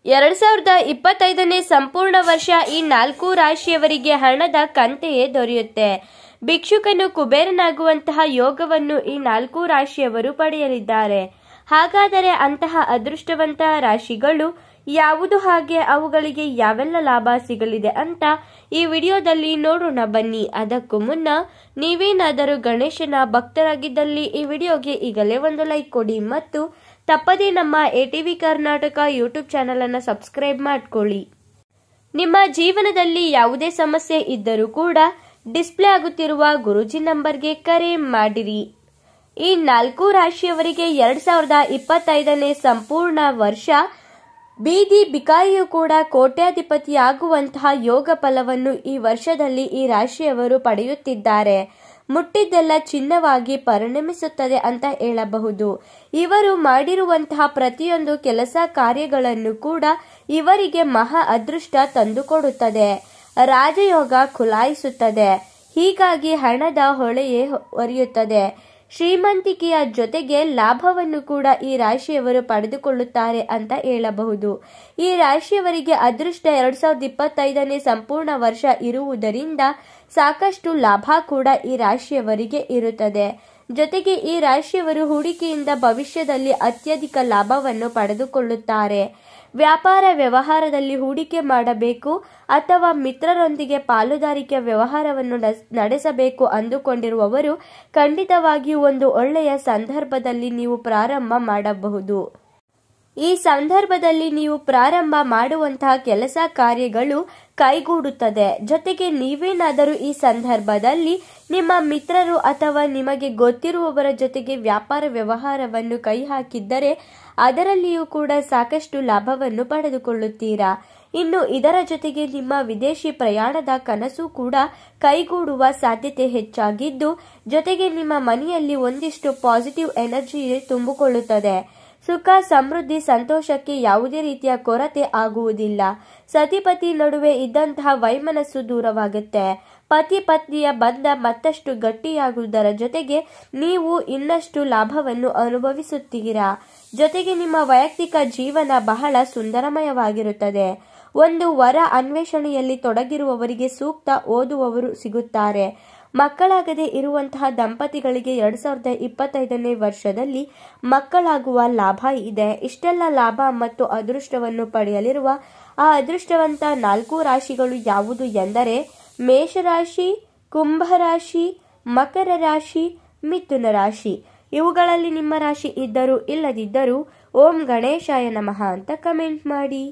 2025ನೇ ಸಂಪೂರ್ಣ ವರ್ಷ ಈ 4 ರಾಶಿಯವರಿಗೆ ಹಣದ ಕಂತೆಯೇ ದೊರೆಯುತ್ತೆ. ಭಿಕ್ಷುಕನು ಕುಬೇರನಾಗುವಂತಹ ಯೋಗವನ್ನು ಈ 4 ರಾಶಿಯವರು ಪಡೆಯಲಿದ್ದಾರೆ. ಹಾಗಾದರೆ ಅಂತಹ ಅದೃಷ್ಟವಂತ ರಾಶಿಗಳು ಯಾವುದು, ಹಾಗೆ ಅವುಗಳಿಗೆ ಯಾವೆಲ್ಲ ಲಾಭ ಸಿಗಲಿದೆ ಅಂತ ಈ ವಿಡಿಯೋದಲ್ಲಿ ನೋಡೋಣ ಬನ್ನಿ. ಅದಕ್ಕೂ ಮುನ್ನ ನೀವೇನಾದರೂ ಗಣೇಶನ ಭಕ್ತರಾಗಿದ್ದಲ್ಲಿ ಈ ವಿಡಿಯೋಗೆ ಈಗಲೇ ಒಂದು ಲೈಕ್ ಕೊಡಿ ಮತ್ತು ತಪ್ಪದೇ ನಮ್ಮ ATV ಕರ್ನಾಟಕ ಯೂಟ್ಯೂಬ್ ಚಾನಲ್ ಅನ್ನು ಸಬ್ಸ್ಕ್ರೈಬ್ ಮಾಡ್ಕೊಳ್ಳಿ. ನಿಮ್ಮ ಜೀವನದಲ್ಲಿ ಯಾವುದೇ ಸಮಸ್ಯೆ ಇದ್ದರೂ ಕೂಡ ಡಿಸ್ಪ್ಲೇ ಆಗುತ್ತಿರುವ ಗುರೂಜಿ ನಂಬರ್ಗೆ ಕರೆ ಮಾಡಿರಿ. ಈ 4 ರಾಶಿಯವರಿಗೆ 2025ನೇ ಸಂಪೂರ್ಣ ವರ್ಷ ಬೀದಿ ಬಿಕಾರಿಯೂ ಕೂಡ ಕೋಟ್ಯಾಧಿಪತಿಯಾಗುವಂತಹ ಯೋಗ ಫಲವನ್ನು ಈ ವರ್ಷದಲ್ಲಿ ಈ ರಾಶಿಯವರು ಪಡೆಯುತ್ತಿದ್ದಾರೆ. ಮುಟ್ಟಿದ್ದೆಲ್ಲ ಚಿನ್ನವಾಗಿ ಪರಿಣಮಿಸುತ್ತದೆ ಅಂತ ಹೇಳಬಹುದು. ಇವರು ಮಾಡಿರುವಂತಹ ಪ್ರತಿಯೊಂದು ಕೆಲಸ ಕಾರ್ಯಗಳನ್ನು ಕೂಡ ಇವರಿಗೆ ಮಹಾ ಅದೃಷ್ಟ ತಂದುಕೊಡುತ್ತದೆ. ರಾಜಯೋಗ ಖುಲಾಯಿಸುತ್ತದೆ. ಹೀಗಾಗಿ ಹಣದ ಹೊಳೆಯೇ ಹೊರೆಯುತ್ತದೆ. ಶ್ರೀಮಂತಿಕೆಯ ಜೊತೆಗೆ ಲಾಭವನ್ನು ಕೂಡ ಈ ರಾಶಿಯವರು ಪಡೆದುಕೊಳ್ಳುತ್ತಾರೆ ಅಂತ ಹೇಳಬಹುದು. ಈ ರಾಶಿಯವರಿಗೆ ಅದೃಷ್ಟ 2025ನೇ ಸಂಪೂರ್ಣ ವರ್ಷ ಇರುವುದರಿಂದ ಸಾಕಷ್ಟು ಲಾಭ ಕೂಡ ಈ ರಾಶಿಯವರಿಗೆ ಇರುತ್ತದೆ. ಜೊತೆಗೆ ಈ ರಾಶಿಯವರು ಹೂಡಿಕೆಯಿಂದ ಭವಿಷ್ಯದಲ್ಲಿ ಅತ್ಯಧಿಕ ಲಾಭವನ್ನು ಪಡೆದುಕೊಳ್ಳುತ್ತಾರೆ. ವ್ಯಾಪಾರ ವ್ಯವಹಾರದಲ್ಲಿ ಹೂಡಿಕೆ ಮಾಡಬೇಕು ಅಥವಾ ಮಿತ್ರರೊಂದಿಗೆ ಪಾಲುದಾರಿಕೆ ವ್ಯವಹಾರವನ್ನು ನಡೆಸಬೇಕು ಅಂದುಕೊಂಡಿರುವವರು ಖಂಡಿತವಾಗಿಯೂ ಒಂದು ಒಳ್ಳೆಯ ಸಂದರ್ಭದಲ್ಲಿ ನೀವು ಪ್ರಾರಂಭ ಮಾಡಬಹುದು. ಈ ಸಂದರ್ಭದಲ್ಲಿ ನೀವು ಪ್ರಾರಂಭ ಮಾಡುವಂತಹ ಕೆಲಸ ಕಾರ್ಯಗಳು ಕೈಗೂಡುತ್ತದೆ. ಜೊತೆಗೆ ನೀವೇನಾದರೂ ಈ ಸಂದರ್ಭದಲ್ಲಿ ನಿಮ್ಮ ಮಿತ್ರರು ಅಥವಾ ನಿಮಗೆ ಗೊತ್ತಿರುವವರ ಜೊತೆಗೆ ವ್ಯಾಪಾರ ವ್ಯವಹಾರವನ್ನು ಕೈ ಹಾಕಿದ್ದರೆ ಅದರಲ್ಲಿಯೂ ಕೂಡ ಸಾಕಷ್ಟು ಲಾಭವನ್ನು ಪಡೆದುಕೊಳ್ಳುತ್ತೀರಾ. ಇನ್ನು ಇದರ ಜೊತೆಗೆ ನಿಮ್ಮ ವಿದೇಶಿ ಪ್ರಯಾಣದ ಕನಸು ಕೂಡ ಕೈಗೂಡುವ ಸಾಧ್ಯತೆ ಹೆಚ್ಚಾಗಿದ್ದು, ಜೊತೆಗೆ ನಿಮ್ಮ ಮನೆಯಲ್ಲಿ ಒಂದಿಷ್ಟು ಪಾಸಿಟಿವ್ ಎನರ್ಜಿ ತುಂಬಿಕೊಳ್ಳುತ್ತದೆ. ಸುಖ ಸಮೃದ್ಧಿ ಸಂತೋಷಕ್ಕೆ ಯಾವುದೇ ರೀತಿಯ ಕೊರತೆ ಆಗುವುದಿಲ್ಲ. ಸತಿಪತಿ ನಡುವೆ ಇದ್ದಂತಹ ವೈಮನಸ್ಸು ದೂರವಾಗುತ್ತೆ. ಪತಿ ಪತ್ನಿಯ ಬಂಧ ಮತ್ತಷ್ಟು ಗಟ್ಟಿಯಾಗುವುದರ ಜೊತೆಗೆ ನೀವು ಇನ್ನಷ್ಟು ಲಾಭವನ್ನು ಅನುಭವಿಸುತ್ತೀರಾ. ಜೊತೆಗೆ ನಿಮ್ಮ ವೈಯಕ್ತಿಕ ಜೀವನ ಬಹಳ ಸುಂದರಮಯವಾಗಿರುತ್ತದೆ. ಒಂದು ವರ ಅನ್ವೇಷಣೆಯಲ್ಲಿ ತೊಡಗಿರುವವರಿಗೆ ಸೂಕ್ತ ಓದುವವರು ಸಿಗುತ್ತಾರೆ. ಮಕ್ಕಳಾಗದೆ ಇರುವಂತಹ ದಂಪತಿಗಳಿಗೆ 2025ನೇ ವರ್ಷದಲ್ಲಿ ಮಕ್ಕಳಾಗುವ ಲಾಭ ಇದೆ. ಇಷ್ಟೆಲ್ಲ ಲಾಭ ಮತ್ತು ಅದೃಷ್ಟವನ್ನು ಪಡೆಯಲಿರುವ ಆ ಅದೃಷ್ಟವಂತ 4 ರಾಶಿಗಳು ಯಾವುದು ಎಂದರೆ ಮೇಷರಾಶಿ, ಕುಂಭರಾಶಿ, ಮಕರ ರಾಶಿ, ಮಿಥುನ ರಾಶಿ. ಇವುಗಳಲ್ಲಿ ನಿಮ್ಮ ರಾಶಿ ಇದ್ದರೂ ಇಲ್ಲದಿದ್ದರೂ ಓಂ ಗಣೇಶಾಯ ನಮಃ ಅಂತ ಕಮೆಂಟ್ ಮಾಡಿ.